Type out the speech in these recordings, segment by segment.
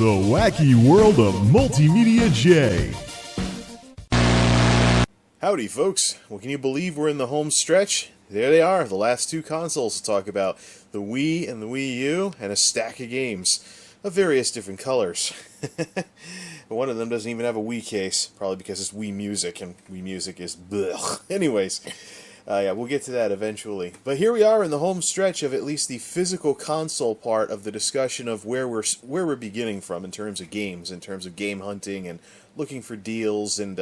The wacky world of Multimedia J. Howdy, folks. Well, can you believe we're in the home stretch? There they are, the last two consoles to talk about. The Wii and the Wii U, and a stack of games of various different colors. One of them doesn't even have a Wii case, probably because it's Wii Music, and Wii Music is blech. Anyways, yeah, we'll get to that eventually. But here we are in the home stretch of at least the physical console part of the discussion of where we're beginning from in terms of games, in terms of game hunting and looking for deals and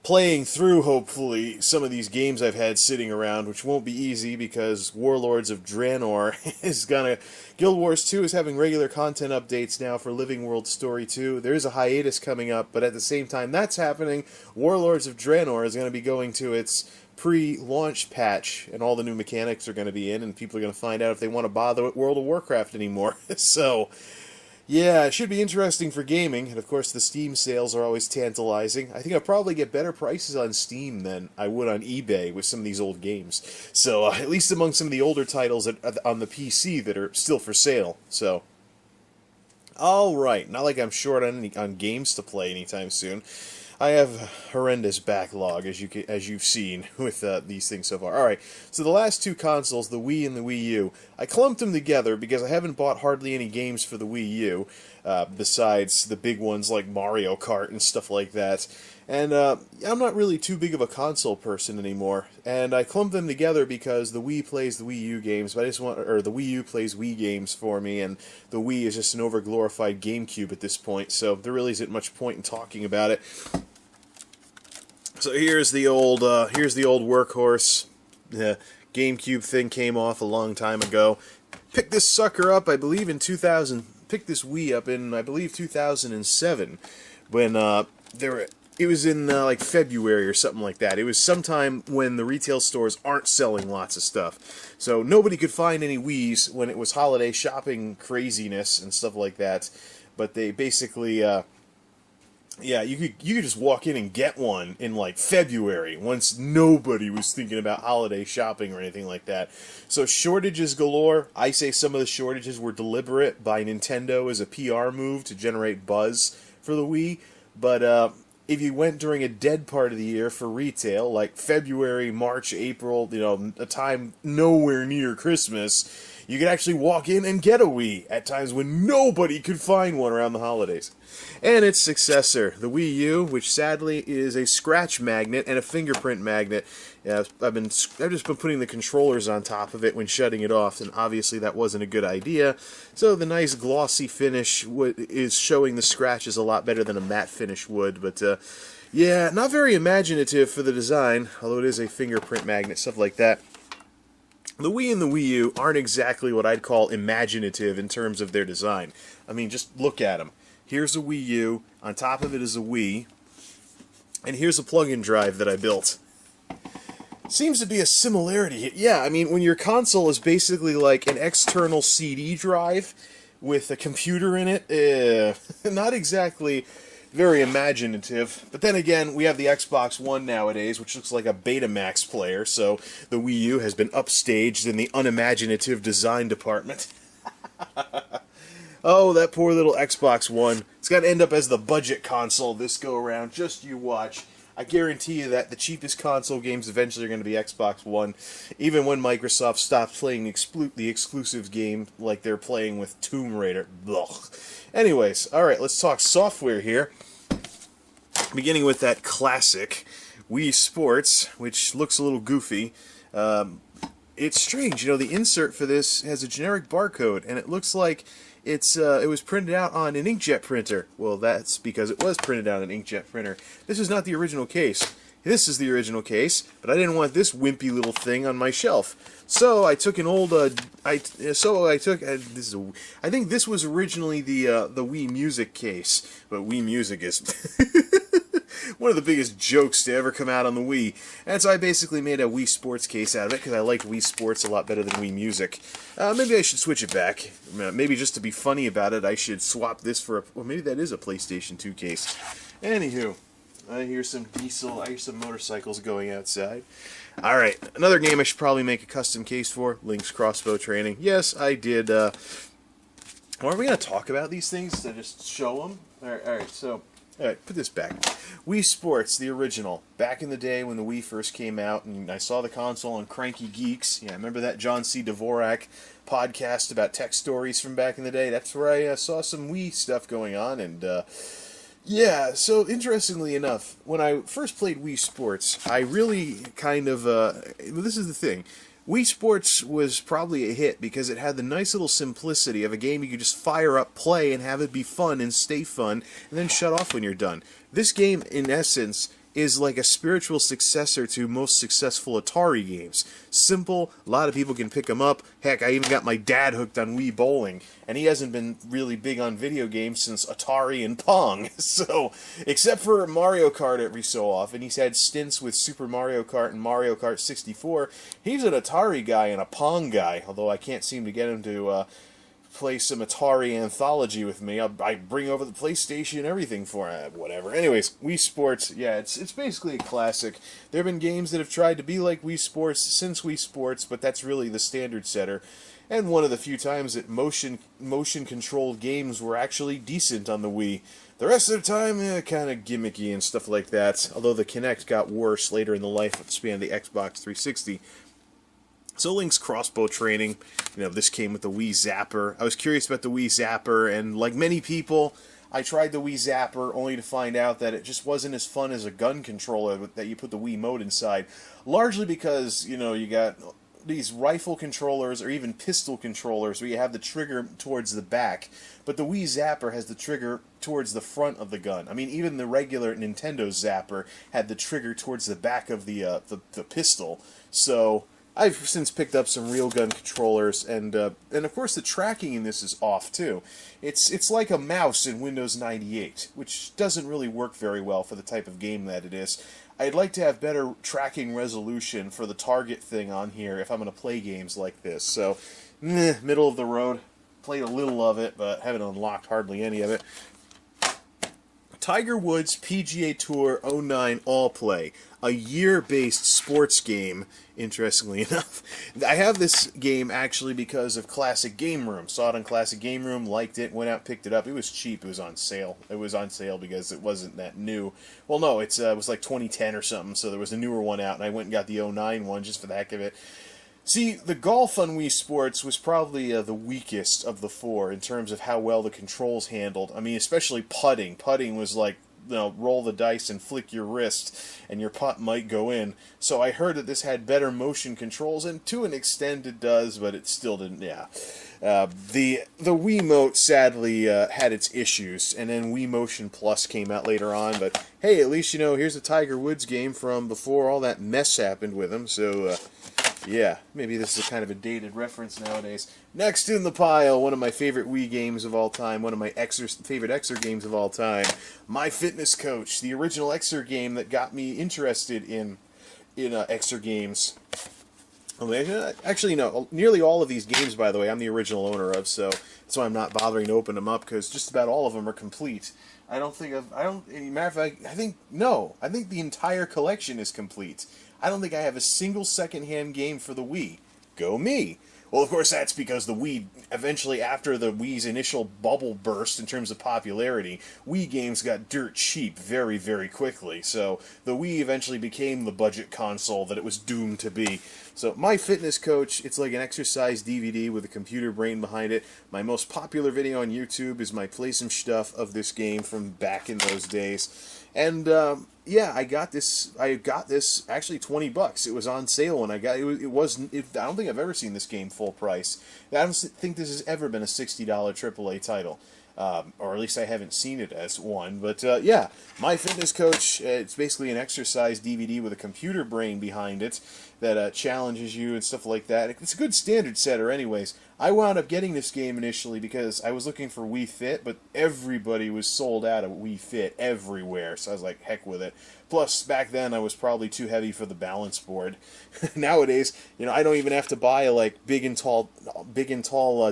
playing through, hopefully, some of these games I've had sitting around, which won't be easy because Warlords of Draenor is gonna... Guild Wars 2 is having regular content updates now for Living World Story 2. There is a hiatus coming up, but at the same time that's happening, Warlords of Draenor is going to be going to its pre-launch patch, and all the new mechanics are going to be in, and people are going to find out if they want to bother with World of Warcraft anymore. So... yeah, it should be interesting for gaming, and of course the Steam sales are always tantalizing. I think I'll probably get better prices on Steam than I would on eBay with some of these old games. So, at least among some of the older titles on the PC that are still for sale. So, alright, not like I'm short on games to play anytime soon. I have a horrendous backlog, as you've seen with these things so far. Alright, so the last two consoles, the Wii and the Wii U, I clumped them together because I haven't bought hardly any games for the Wii U, besides the big ones like Mario Kart and stuff like that. And I'm not really too big of a console person anymore, and I clumped them together because the Wii plays the Wii U games, but the Wii U plays Wii games for me, and the Wii is just an overglorified GameCube at this point, so there really isn't much point in talking about it. So here's the old workhorse. The GameCube thing came off a long time ago. Picked this sucker up, I believe, in 2000. Picked this Wii up in, I believe, 2007, when it was in like February or something like that. It was sometime when the retail stores aren't selling lots of stuff, so nobody could find any Wiis when it was holiday shopping craziness and stuff like that. But they basically. Yeah, you could just walk in and get one in like February once nobody was thinking about holiday shopping or anything like that. So shortages galore. I say some of the shortages were deliberate by Nintendo as a PR move to generate buzz for the Wii. But if you went during a dead part of the year for retail, like February, March, April, a time nowhere near Christmas, you could actually walk in and get a Wii at times when nobody could find one around the holidays. And its successor, the Wii U, which sadly is a scratch magnet and a fingerprint magnet. I've just been putting the controllers on top of it when shutting it off, and obviously that wasn't a good idea. So the nice glossy finish is showing the scratches a lot better than a matte finish would, but yeah, not very imaginative for the design, although it is a fingerprint magnet, stuff like that. The Wii and the Wii U aren't exactly what I'd call imaginative in terms of their design. I mean, just look at them. Here's a Wii U, on top of it is a Wii, and here's a plug-in drive that I built. Seems to be a similarity. Yeah, I mean, when your console is basically like an external CD drive with a computer in it, not exactly very imaginative. But then again, we have the Xbox One nowadays, which looks like a Betamax player, so the Wii U has been upstaged in the unimaginative design department. Oh, that poor little Xbox One. It's got to end up as the budget console this go-around. Just you watch. I guarantee you that the cheapest console games eventually are going to be Xbox One, even when Microsoft stops playing the exclusive game like they're playing with Tomb Raider. Blech. Anyways, alright, let's talk software here. Beginning with that classic Wii Sports, which looks a little goofy. It's strange, the insert for this has a generic barcode, and it looks like it was printed out on an inkjet printer. Well, that's because it was printed out on an inkjet printer. This is not the original case. This is the original case, but I didn't want this wimpy little thing on my shelf. So I took an old, I think this was originally the Wii Music case, but Wii Music is one of the biggest jokes to ever come out on the Wii. And so I basically made a Wii Sports case out of it, because I liked Wii Sports a lot better than Wii Music. Maybe I should switch it back. Maybe just to be funny about it, I should swap this for well, maybe that is a PlayStation 2 case. Anywho, I hear some motorcycles going outside. Alright, another game I should probably make a custom case for, Link's Crossbow Training. Yes, I did Well, are we going to talk about these things to just show them? Alright, so, alright, put this back. Wii Sports, the original. Back in the day when the Wii first came out, and I saw the console on Cranky Geeks. Yeah, remember that John C. Dvorak podcast about tech stories from back in the day? That's where I saw some Wii stuff going on, and, yeah, so interestingly enough, when I first played Wii Sports, I really kind of, this is the thing. Wii Sports was probably a hit because it had the nice little simplicity of a game you could just fire up, play, and have it be fun and stay fun, and then shut off when you're done. This game, in essence, is like a spiritual successor to most successful Atari games. Simple, a lot of people can pick them up. Heck, I even got my dad hooked on Wii Bowling, and he hasn't been really big on video games since Atari and Pong. So, except for Mario Kart every so often, he's had stints with Super Mario Kart and Mario Kart 64. He's an Atari guy and a Pong guy, although I can't seem to get him to play some Atari Anthology with me. I bring over the PlayStation and everything for it. Whatever. Anyways, Wii Sports, yeah, it's basically a classic. There have been games that have tried to be like Wii Sports since Wii Sports, but that's really the standard setter. And one of the few times that motion-controlled games were actually decent on the Wii. The rest of the time, kind of gimmicky and stuff like that, although the Kinect got worse later in the life span of the Xbox 360. So Link's crossbow training, this came with the Wii Zapper. I was curious about the Wii Zapper, and like many people, I tried the Wii Zapper only to find out that it just wasn't as fun as a gun controller that you put the Wii mode inside. Largely because, you got these rifle controllers or even pistol controllers where you have the trigger towards the back, but the Wii Zapper has the trigger towards the front of the gun. I mean, even the regular Nintendo Zapper had the trigger towards the back of the pistol. So I've since picked up some real gun controllers, and of course the tracking in this is off too. It's like a mouse in Windows 98, which doesn't really work very well for the type of game that it is. I'd like to have better tracking resolution for the target thing on here if I'm going to play games like this. So, middle of the road. Played a little of it, but haven't unlocked hardly any of it. Tiger Woods PGA Tour 09 All Play, a year-based sports game, interestingly enough. I have this game actually because of Classic Game Room. Saw it on Classic Game Room, liked it, went out, picked it up. It was cheap. It was on sale. It was on sale because it wasn't that new. Well, no, it was like 2010 or something, so there was a newer one out, and I went and got the 09 one just for the heck of it. See, the golf on Wii Sports was probably the weakest of the four in terms of how well the controls handled. I mean, especially putting. Putting was like, roll the dice and flick your wrist, and your putt might go in. So I heard that this had better motion controls, and to an extent it does, but it still didn't, yeah. The Wiimote sadly had its issues, and then Wii Motion Plus came out later on, but hey, at least, here's a Tiger Woods game from before all that mess happened with him, so, yeah, maybe this is a kind of a dated reference nowadays. Next in the pile, one of my favorite Wii games of all time, one of my favorite Exer games of all time, My Fitness Coach, the original Exer game that got me interested in Exer games. Actually, no, nearly all of these games, by the way, I'm the original owner of, so that's why I'm not bothering to open them up, because just about all of them are complete. Matter of fact, I think the entire collection is complete. I don't think I have a single second-hand game for the Wii. Go me! Well, of course, that's because the Wii, eventually after the Wii's initial bubble burst in terms of popularity, Wii games got dirt cheap very, very quickly. So the Wii eventually became the budget console that it was doomed to be. So My Fitness Coach, it's like an exercise DVD with a computer brain behind it. My most popular video on YouTube is my play some stuff of this game from back in those days. And yeah, I got this actually $20. It was on sale when I got it. I don't think I've ever seen this game full price. I don't think this has ever been a $60 AAA title. Or at least I haven't seen it as one. But yeah, My Fitness Coach, it's basically an exercise DVD with a computer brain behind it that challenges you and stuff like that. It's a good standard setter anyways. I wound up getting this game initially because I was looking for Wii Fit, but everybody was sold out of Wii Fit everywhere, so I was like, heck with it. Plus, back then, I was probably too heavy for the balance board. Nowadays, I don't even have to buy like big and tall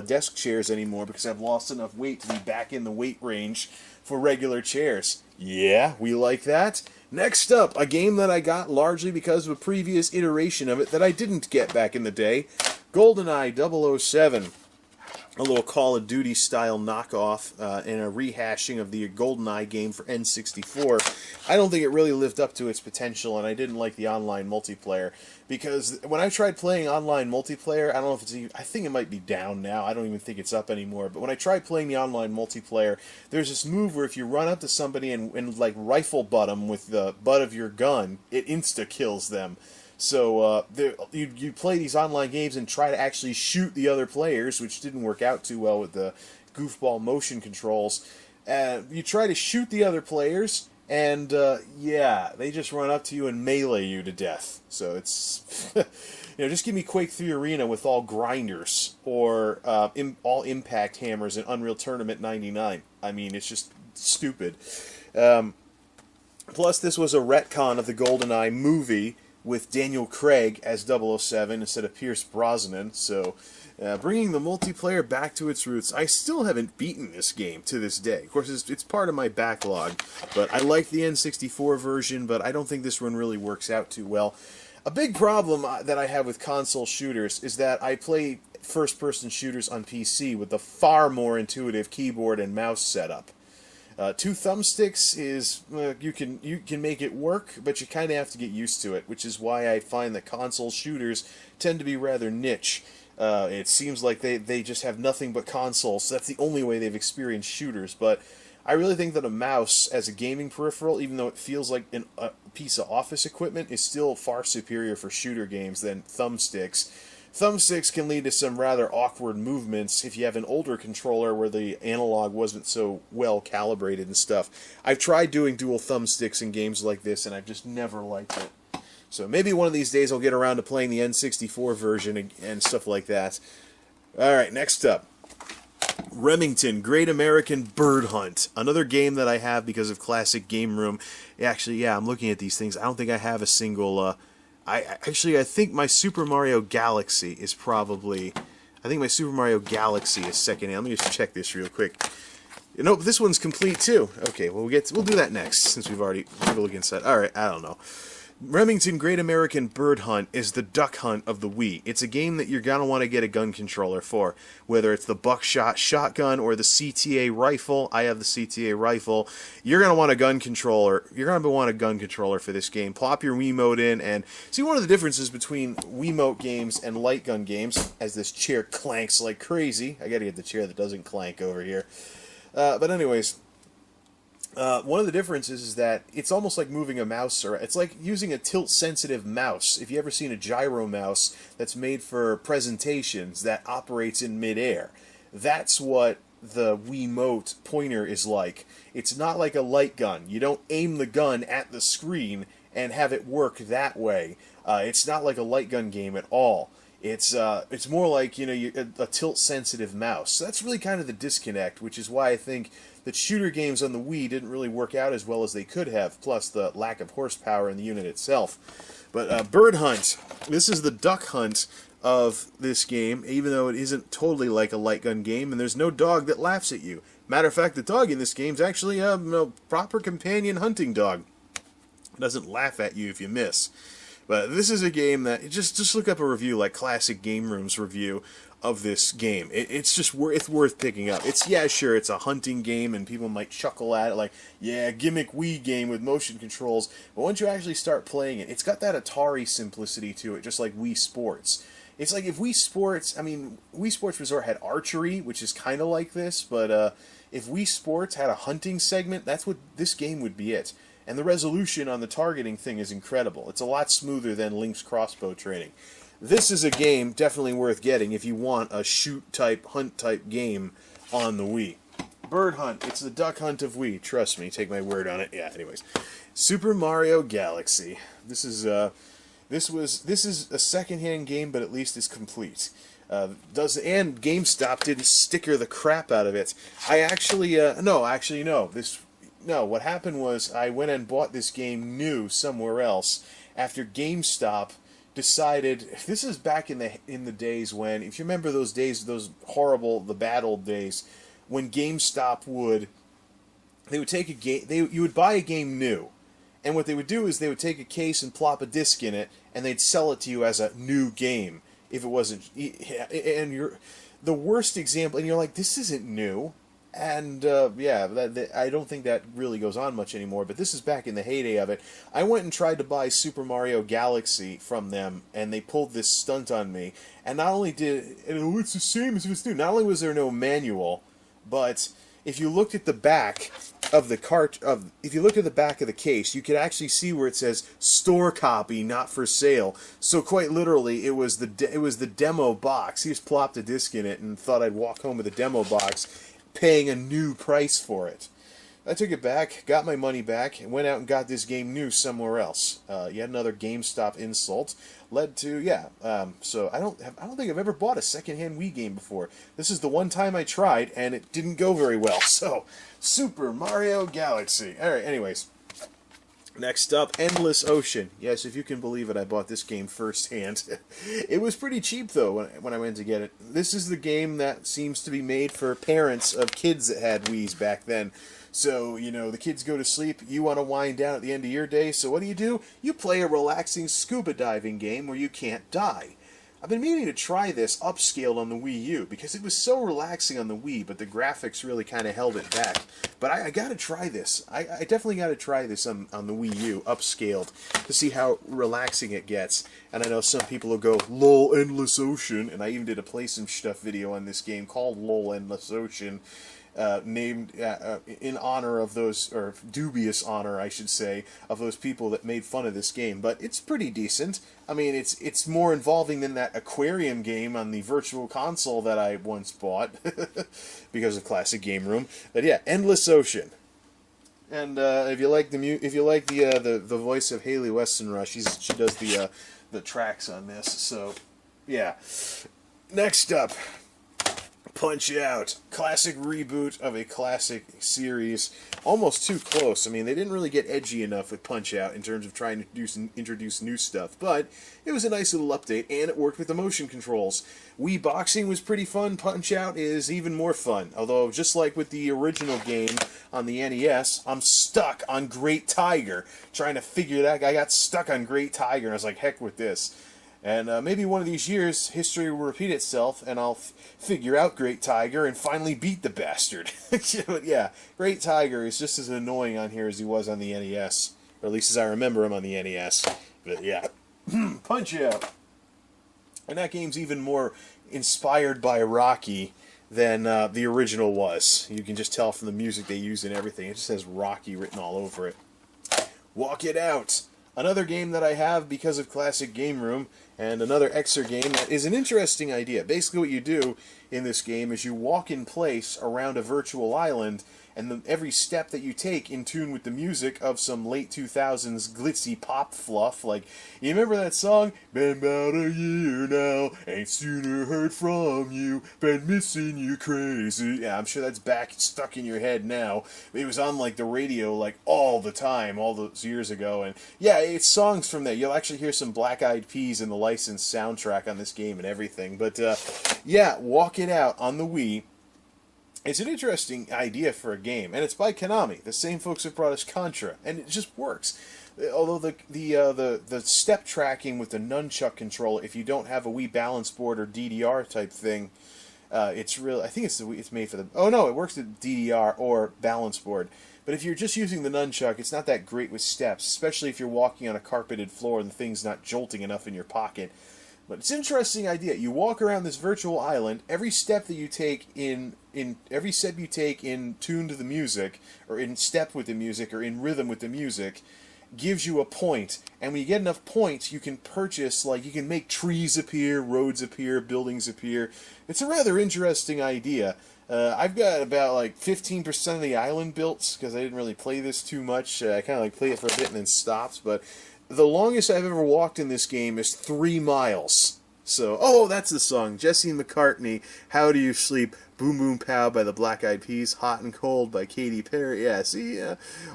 desk chairs anymore because I've lost enough weight to be back in the weight range for regular chairs. Yeah, we like that. Next up, a game that I got largely because of a previous iteration of it that I didn't get back in the day, GoldenEye 007. a little Call of Duty style knockoff and a rehashing of the GoldenEye game for N64. I don't think it really lived up to its potential, and I didn't like the online multiplayer because when I tried playing online multiplayer, I don't know if it's even, I think it might be down now. I don't even think it's up anymore. But when I tried playing the online multiplayer, there's this move where if you run up to somebody and like rifle butt them with the butt of your gun, it insta kills them. So you play these online games and try to actually shoot the other players, which didn't work out too well with the goofball motion controls. You try to shoot the other players, and yeah, they just run up to you and melee you to death. So it's just give me Quake 3 Arena with all grinders or all impact hammers in Unreal Tournament 99. I mean, it's just stupid. Plus, this was a retcon of the GoldenEye movie, with Daniel Craig as 007 instead of Pierce Brosnan, so bringing the multiplayer back to its roots. I still haven't beaten this game to this day. Of course, it's part of my backlog, but I like the N64 version, but I don't think this one really works out too well. A big problem that I have with console shooters is that I play first-person shooters on PC with a far more intuitive keyboard and mouse setup. Two thumbsticks is you can make it work, but you kind of have to get used to it, which is why I find that console shooters tend to be rather niche. It seems like they just have nothing but consoles, so that's the only way they've experienced shooters. But I really think that a mouse as a gaming peripheral, even though it feels like a piece of office equipment, is still far superior for shooter games than thumbsticks. Thumbsticks can lead to some rather awkward movements if you have an older controller where the analog wasn't so well calibrated and stuff. I've tried doing dual thumbsticks in games like this, and I've just never liked it. So maybe one of these days I'll get around to playing the N64 version and stuff like that. Alright, next up. Remington, Great American Bird Hunt. Another game that I have because of Classic Game Room. Actually, yeah, I'm looking at these things. I don't think I have a single... I think my Super Mario Galaxy is probably... I think my Super Mario Galaxy is second hand. Let me just check this real quick. Nope, this one's complete too. Okay, well we'll do that next, since we've already... We'll look inside. Alright, I don't know. Remington Great American Bird Hunt is the duck hunt of the Wii. It's a game that you're going to want to get a gun controller for, whether it's the buckshot shotgun or the CTA rifle. I have the CTA rifle. You're going to want a gun controller. You're going to want a gun controller for this game. Plop your Wiimote in and see one of the differences between Wiimote games and light gun games, as this chair clanks like crazy. I got to get the chair that doesn't clank over here. But anyways... one of the differences is that it's almost like moving a mouse, or it's like using a tilt-sensitive mouse. If you ever seen a gyro mouse that's made for presentations that operates in midair, that's what the Wiimote pointer is like. It's not like a light gun. You don't aim the gun at the screen and have it work that way. It's not like a light gun game at all. It's more like, a tilt-sensitive mouse. So that's really kind of the disconnect, which is why I think that shooter games on the Wii didn't really work out as well as they could have, plus the lack of horsepower in the unit itself. But Bird Hunt, this is the duck hunt of this game, even though it isn't totally like a light gun game, and there's no dog that laughs at you. Matter of fact, the dog in this game is actually a proper companion hunting dog. It doesn't laugh at you if you miss. But this is a game that, just look up a review like Classic Game Room's review of this game. It's just it's worth picking up. It's a hunting game and people might chuckle at it like, yeah, gimmick Wii game with motion controls. But once you actually start playing it, it's got that Atari simplicity to it, just like Wii Sports. It's like if Wii Sports Resort had archery, which is kind of like this, but if Wii Sports had a hunting segment, that's what this game would be it. And the resolution on the targeting thing is incredible. It's a lot smoother than Link's crossbow training. This is a game definitely worth getting if you want a shoot-type, hunt-type game on the Wii. Bird Hunt. It's the duck hunt of Wii. Trust me. Take my word on it. Yeah, anyways. Super Mario Galaxy. This is a second-hand game, but at least it's complete. And GameStop didn't sticker the crap out of it. No, what happened was I went and bought this game new somewhere else after GameStop decided. This is back in the days when, if you remember those days, the bad old days, when GameStop would take a game, you would buy a game new, and what they would do is they would take a case and plop a disc in it, and they'd sell it to you as a new game if it wasn't, and the worst example, and you're like, this isn't new. And yeah, I don't think that really goes on much anymore. But this is back in the heyday of it. I went and tried to buy Super Mario Galaxy from them, and they pulled this stunt on me. And not only it's the same as if it's new. Not only was there no manual, but if you looked at the back of the if you looked at the back of the case, you could actually see where it says store copy, not for sale. So quite literally, it was the demo box. He just plopped a disc in it and thought I'd walk home with a demo box, paying a new price for it. I took it back, got my money back, and went out and got this game new somewhere else. Yet another GameStop insult led to So I don't think I've ever bought a secondhand Wii game before. This is the one time I tried, and it didn't go very well. So Super Mario Galaxy. All right. Anyways. Next up, Endless Ocean. Yes, if you can believe it, I bought this game firsthand. It was pretty cheap, though, when I went to get it. This is the game that seems to be made for parents of kids that had Wiis back then. So, the kids go to sleep, you want to wind down at the end of your day, so what do? You play a relaxing scuba diving game where you can't die. I've been meaning to try this upscaled on the Wii U, because it was so relaxing on the Wii, but the graphics really kind of held it back. But I got to try this. I definitely got to try this on the Wii U, upscaled, to see how relaxing it gets. And I know some people will go, LOL Endless Ocean, and I even did a Play Some Stuff video on this game called LOL Endless Ocean, named in honor of those, or dubious honor, I should say, of those people that made fun of this game. But it's pretty decent. I mean, it's more involving than that aquarium game on the Virtual Console that I once bought because of Classic Game Room. But yeah, Endless Ocean. And if you like the voice of Haley Westenra, she does the tracks on this. So yeah. Next up, Punch Out. Classic reboot of a classic series. Almost too close. I mean, they didn't really get edgy enough with Punch Out in terms of trying to introduce new stuff, but it was a nice little update, and it worked with the motion controls. Wii Boxing was pretty fun. Punch Out is even more fun. Although, just like with the original game on the NES, I'm stuck on Great Tiger. Trying to figure that. I got stuck on Great Tiger, and I was like, heck with this. And maybe one of these years, history will repeat itself, and I'll figure out Great Tiger and finally beat the bastard. But yeah, Great Tiger is just as annoying on here as he was on the NES. Or at least as I remember him on the NES. But yeah. Punch Out! And that game's even more inspired by Rocky than the original was. You can just tell from the music they use and everything. It just has Rocky written all over it. Walk It Out! Another game that I have because of Classic Game Room, and another Exer game that is an interesting idea. Basically what you do in this game is you walk in place around a virtual island, and every step that you take in tune with the music of some late 2000s glitzy pop fluff. Like, you remember that song? Been about a year now, ain't sooner heard from you, been missing you crazy. Yeah, I'm sure that's back stuck in your head now. It was on like the radio like all the time, all those years ago. And yeah, it's songs from that. You'll actually hear some Black Eyed Peas in the licensed soundtrack on this game and everything. But yeah, Walk It Out on the Wii. It's an interesting idea for a game, and it's by Konami, the same folks that brought us Contra, and it just works. Although the step tracking with the nunchuck controller, if you don't have a Wii balance board or DDR type thing, it's real. I think it's made for the. Oh no, it works with DDR or balance board. But if you're just using the nunchuck, it's not that great with steps, especially if you're walking on a carpeted floor and the thing's not jolting enough in your pocket. But it's an interesting idea. You walk around this virtual island. Every step that you take in tune to the music, or in step with the music, or in rhythm with the music, gives you a point. And when you get enough points, you can purchase, like, you can make trees appear, roads appear, buildings appear. It's a rather interesting idea. I've got about like 15% of the island built because I didn't really play this too much. I kind of like play it for a bit and then stopped. But the longest I've ever walked in this game is 3 miles. So, oh, that's the song. Jesse McCartney, How Do You Sleep? Boom Boom Pow by the Black Eyed Peas, Hot and Cold by Katy Perry. Yeah, see,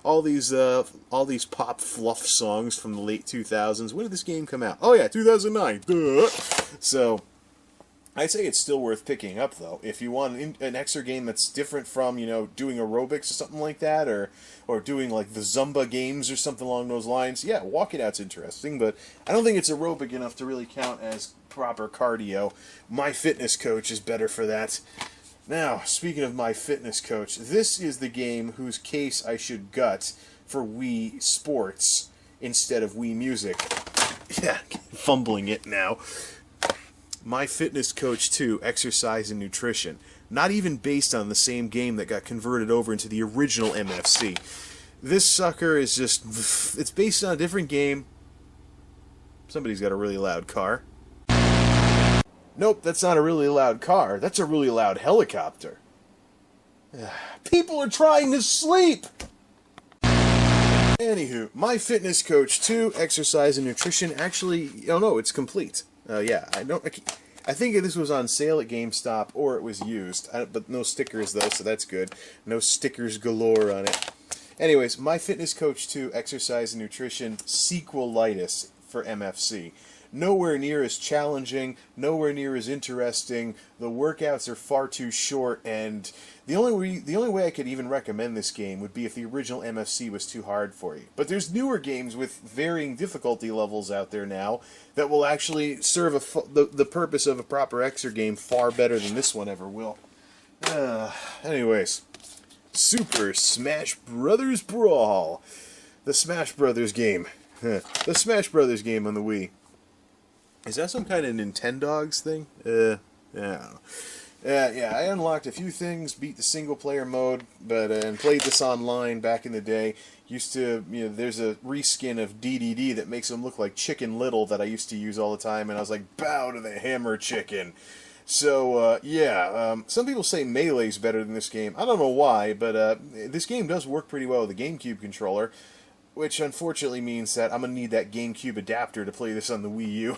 all these pop fluff songs from the late 2000s. When did this game come out? Oh yeah, 2009. Duh. So, I'd say it's still worth picking up, though. If you want an extra game that's different from, doing aerobics or something like that, or doing like the Zumba games or something along those lines, yeah, Walk It Out's interesting, but I don't think it's aerobic enough to really count as proper cardio. My Fitness Coach is better for that. Now, speaking of My Fitness Coach, this is the game whose case I should gut for Wii Sports instead of Wii Music. Yeah, fumbling it now. My Fitness Coach 2, Exercise and Nutrition. Not even based on the same game that got converted over into the original MFC. This sucker is just... It's based on a different game. Somebody's got a really loud car. Nope, that's not a really loud car. That's a really loud helicopter. People are trying to sleep! Anywho, My Fitness Coach 2, Exercise and Nutrition, actually... Oh no, it's complete. Yeah, I think this was on sale at GameStop, or it was used. But no stickers, though, so that's good. No stickers galore on it. Anyways, My Fitness Coach 2, Exercise and Nutrition, Sequelitis for MFC. Nowhere near as challenging, nowhere near as interesting. The workouts are far too short, and the only way I could even recommend this game would be if the original MFC was too hard for you. But there's newer games with varying difficulty levels out there now that will actually serve the purpose of a proper Exer game far better than this one ever will. Anyways, Super Smash Brothers Brawl. The Smash Brothers game. The Smash Brothers game on the Wii. Is that some kind of Nintendogs thing? Yeah, I don't know. Yeah, I unlocked a few things, beat the single-player mode, but and played this online back in the day. Used to, there's a reskin of DDD that makes him look like Chicken Little that I used to use all the time, and I was like, bow to the Hammer Chicken. So, some people say Melee's better than this game. I don't know why, but this game does work pretty well with the GameCube controller, which unfortunately means that I'm going to need that GameCube adapter to play this on the Wii U.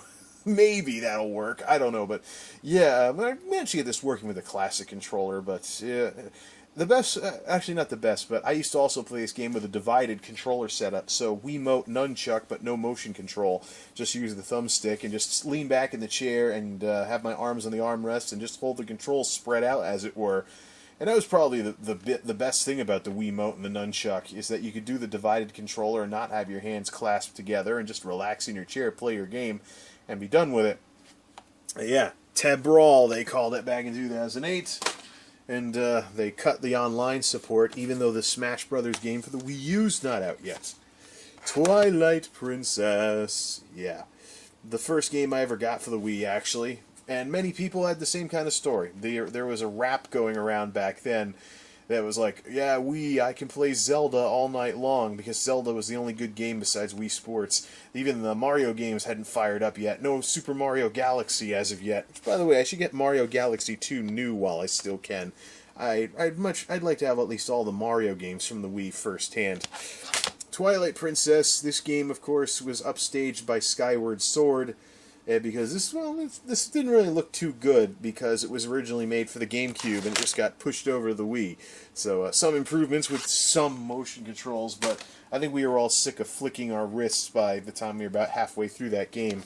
Maybe that'll work. I don't know, but yeah, I managed to get this working with a classic controller, but the best, actually not the best, but I used to also play this game with a divided controller setup, so Wiimote nunchuck, but no motion control. Just use the thumbstick and just lean back in the chair and have my arms on the armrest and just hold the controls spread out, as it were. And that was probably the best thing about the Wiimote and the nunchuck, is that you could do the divided controller and not have your hands clasped together and just relax in your chair, play your game, and be done with it. Yeah, Tab Brawl, they called it back in 2008. And they cut the online support, even though the Smash Brothers game for the Wii U's not out yet. Twilight Princess. Yeah. The first game I ever got for the Wii, actually. And many people had the same kind of story. There was a rap going around back then that was like, yeah, I can play Zelda all night long, because Zelda was the only good game besides Wii Sports. Even the Mario games hadn't fired up yet. No Super Mario Galaxy as of yet. Which, by the way, I should get Mario Galaxy 2 new while I still can. I'd like to have at least all the Mario games from the Wii firsthand. Twilight Princess, this game, of course, was upstaged by Skyward Sword, because this didn't really look too good, because it was originally made for the GameCube and it just got pushed over to the Wii. So some improvements with some motion controls, but I think we were all sick of flicking our wrists by the time we were about halfway through that game.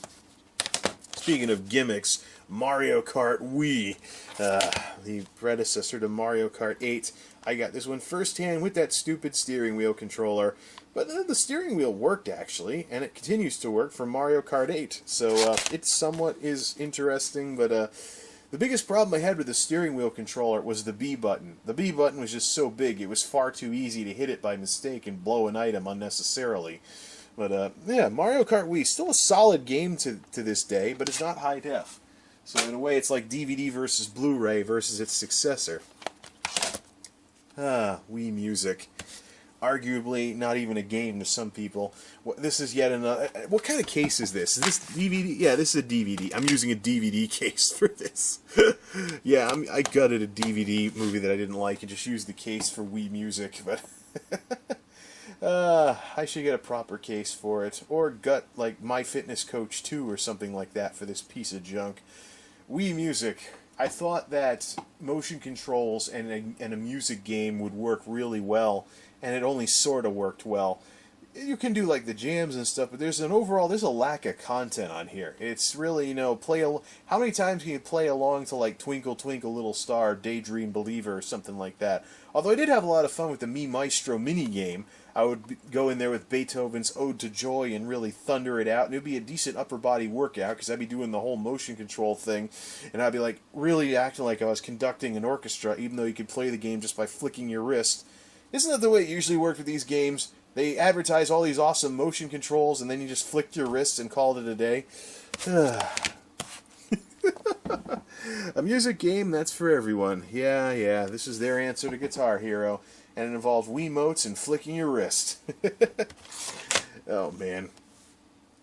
Speaking of gimmicks, Mario Kart Wii, the predecessor to Mario Kart 8. I got this one firsthand with that stupid steering wheel controller. But the steering wheel worked, actually, and it continues to work for Mario Kart 8. So it somewhat is interesting, but the biggest problem I had with the steering wheel controller was the B button. The B button was just so big, it was far too easy to hit it by mistake and blow an item unnecessarily. But yeah, Mario Kart Wii, still a solid game to this day, but it's not high def. So in a way, it's like DVD versus Blu-ray versus its successor. Wii Music. Arguably not even a game to some people. This is yet another... What kind of case is this? Is this DVD? Yeah, this is a DVD. I'm using a DVD case for this. Yeah, I gutted a DVD movie that I didn't like and just used the case for Wii Music, but... I should get a proper case for it. Or gut, like, My Fitness Coach 2 or something like that for this piece of junk. Wii Music. I thought that motion controls and a music game would work really well, and it only sort of worked well. you can do like the jams and stuff, but there's a lack of content on here. It's really, how many times can you play along to like Twinkle Twinkle Little Star, Daydream Believer, or something like that? Although I did have a lot of fun with the Me Maestro mini game. I would go in there with Beethoven's Ode to Joy and really thunder it out, and it would be a decent upper body workout because I'd be doing the whole motion control thing, and I'd be like really acting like I was conducting an orchestra, even though you could play the game just by flicking your wrist. Isn't that the way it usually worked with these games? They advertise all these awesome motion controls, and then you just flicked your wrists and called it a day. A music game that's for everyone. Yeah, this is their answer to Guitar Hero. And it involved Wiimotes and flicking your wrist. Oh, man.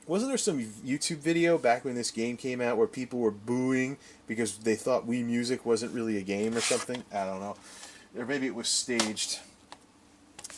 Wasn't there some YouTube video back when this game came out where people were booing because they thought Wii Music wasn't really a game or something? I don't know. Or maybe it was staged.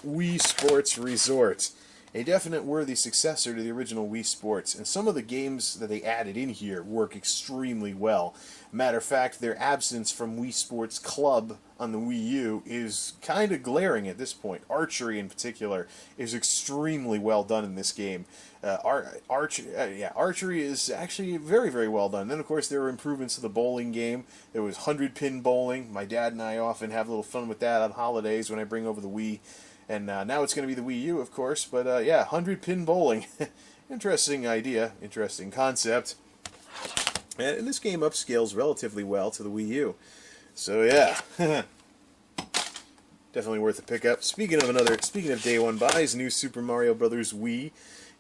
Wii Sports Resort. A definite worthy successor to the original Wii Sports, and some of the games that they added in here work extremely well. Matter of fact, their absence from Wii Sports Club on the Wii U is kind of glaring at this point. Archery, in particular, is extremely well done in this game. Archery is actually very, very well done. Then, of course, there were improvements to the bowling game. There was 100-pin bowling. My dad and I often have a little fun with that on holidays when I bring over the Wii. And now it's going to be the Wii U, of course, but 100-pin bowling. Interesting idea, interesting concept. And this game upscales relatively well to the Wii U. So yeah, definitely worth a pickup. Speaking of day one buys, new Super Mario Bros. Wii.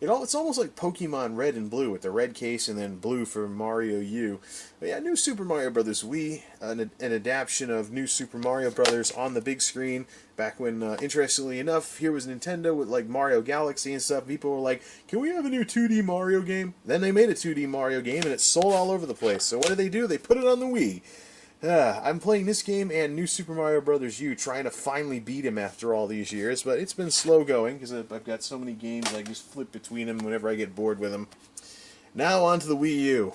It's almost like Pokemon Red and Blue with the red case and then blue for Mario U. But yeah, new Super Mario Bros. Wii, an adaptation of New Super Mario Bros. On the big screen. Back when, interestingly enough, here was Nintendo with like Mario Galaxy and stuff. People were like, "Can we have a new 2D Mario game?" Then they made a 2D Mario game and it sold all over the place. So what do? They put it on the Wii. I'm playing this game and New Super Mario Bros. U, trying to finally beat him after all these years, but it's been slow going because I've got so many games I just flip between them whenever I get bored with them. Now on to the Wii U,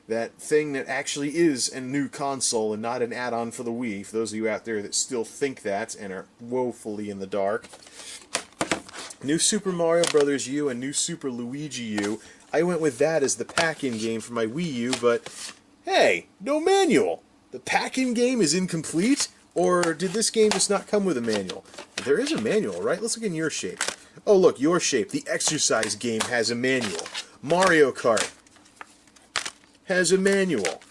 that thing that actually is a new console and not an add-on for the Wii, for those of you out there that still think that and are woefully in the dark. New Super Mario Bros. U and New Super Luigi U. I went with that as the pack-in game for my Wii U, but hey, no manual! The pack-in game is incomplete? Or did this game just not come with a manual? There is a manual, right? Let's look in Your Shape. Oh, look, Your Shape. The exercise game has a manual. Mario Kart has a manual.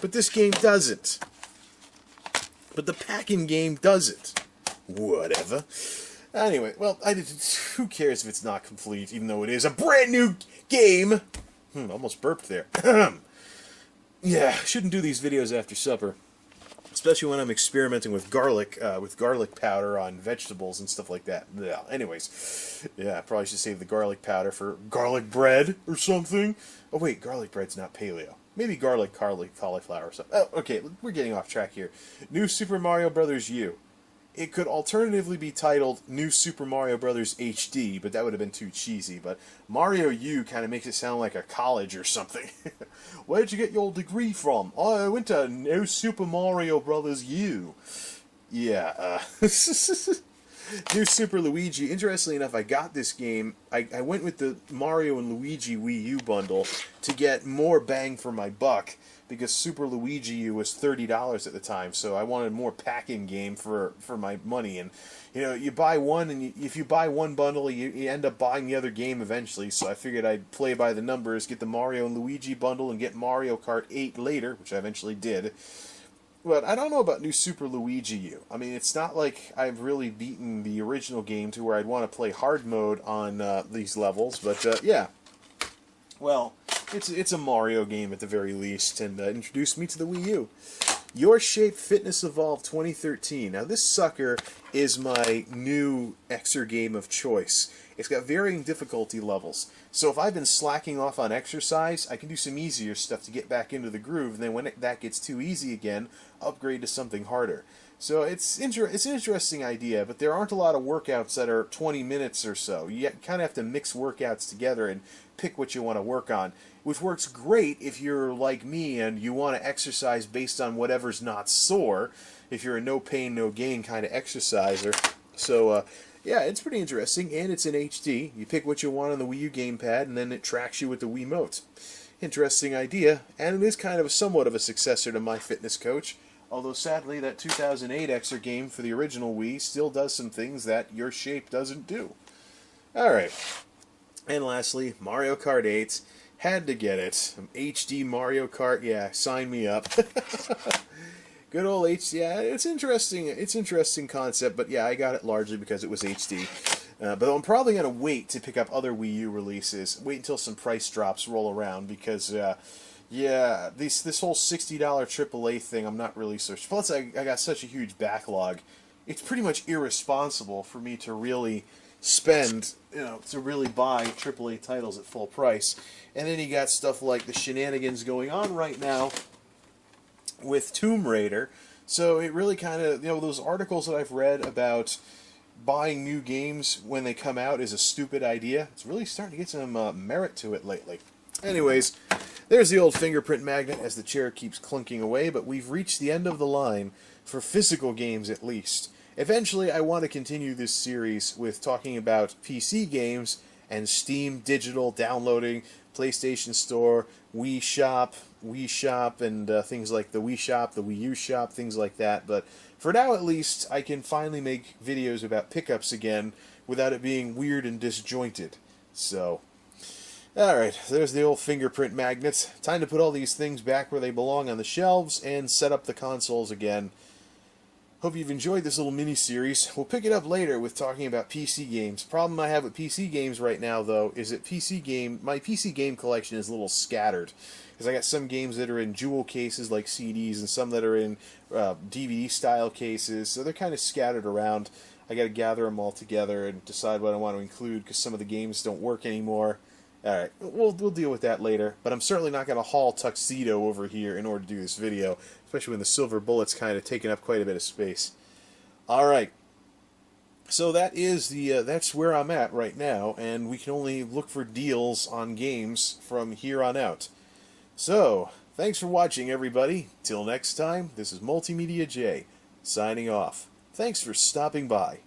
But this game doesn't. But the pack-in game doesn't. Whatever. Anyway, well, who cares if it's not complete, even though it is a brand new game? Almost burped there. Yeah, shouldn't do these videos after supper, especially when I'm experimenting with garlic powder on vegetables and stuff like that. Yeah. Anyways, yeah, I probably should save the garlic powder for garlic bread or something. Oh wait, garlic bread's not paleo. Maybe garlic cauliflower or something. Oh, okay, we're getting off track here. New Super Mario Bros. U. It could alternatively be titled New Super Mario Bros. HD, but that would have been too cheesy. But Mario U kind of makes it sound like a college or something. Where did you get your degree from? Oh, I went to New Super Mario Bros. U. Yeah, New Super Luigi. Interestingly enough, I got this game. I went with the Mario and Luigi Wii U bundle to get more bang for my buck, because Super Luigi U was $30 at the time, so I wanted more pack-in game for my money. And you buy one, and if you buy one bundle, you end up buying the other game eventually. So I figured I'd play by the numbers, get the Mario and Luigi bundle, and get Mario Kart 8 later, which I eventually did. But I don't know about New Super Luigi U. I mean, it's not like I've really beaten the original game to where I'd want to play hard mode on these levels, but yeah. Well, it's a Mario game at the very least, and introduced me to the Wii U. Your Shape Fitness Evolved 2013. Now, this sucker is my new Xer game of choice. It's got varying difficulty levels. So if I've been slacking off on exercise, I can do some easier stuff to get back into the groove, and then when that gets too easy again, upgrade to something harder. So it's an interesting idea, but there aren't a lot of workouts that are 20 minutes or so. You kind of have to mix workouts together and pick what you want to work on, which works great if you're like me and you want to exercise based on whatever's not sore, if you're a no pain, no gain kind of exerciser. So, Yeah, it's pretty interesting, and it's in HD. You pick what you want on the Wii U gamepad, and then it tracks you with the Wiimote. Interesting idea, and it is kind of somewhat of a successor to MyFitnessCoach, although sadly that 2008 Xer game for the original Wii still does some things that your shape doesn't do. Alright, and lastly, Mario Kart 8. Had to get it. HD Mario Kart, yeah, sign me up. Good old HD, yeah, it's interesting concept, but yeah, I got it largely because it was HD. But I'm probably going to wait to pick up other Wii U releases, wait until some price drops roll around, because, yeah, this whole $60 AAA thing, I'm not really so... Plus, I got such a huge backlog, it's pretty much irresponsible for me to really spend, to really buy AAA titles at full price. And then you got stuff like the shenanigans going on right now with Tomb Raider, so it really kind of, those articles that I've read about buying new games when they come out is a stupid idea. It's really starting to get some merit to it lately. Anyways, there's the old fingerprint magnet as the chair keeps clunking away, but we've reached the end of the line for physical games at least. Eventually, I want to continue this series with talking about PC games and Steam digital downloading, PlayStation Store, Wii Shop, and things like the Wii Shop, the Wii U Shop, things like that. But for now, at least, I can finally make videos about pickups again without it being weird and disjointed. So, alright, there's the old fingerprint magnets. Time to put all these things back where they belong on the shelves and set up the consoles again. Hope you've enjoyed this little mini-series. We'll pick it up later with talking about PC games. Problem I have with PC games right now, though, is that my PC game collection is a little scattered. Because I got some games that are in jewel cases like CDs and some that are in DVD-style cases, so they're kind of scattered around. I got to gather them all together and decide what I want to include because some of the games don't work anymore. Alright, we'll deal with that later, but I'm certainly not going to haul Tuxedo over here in order to do this video, especially when the silver bullet's kind of taking up quite a bit of space. Alright, so that's where I'm at right now, and we can only look for deals on games from here on out. So, thanks for watching, everybody. Till next time, this is Multimedia J, signing off. Thanks for stopping by.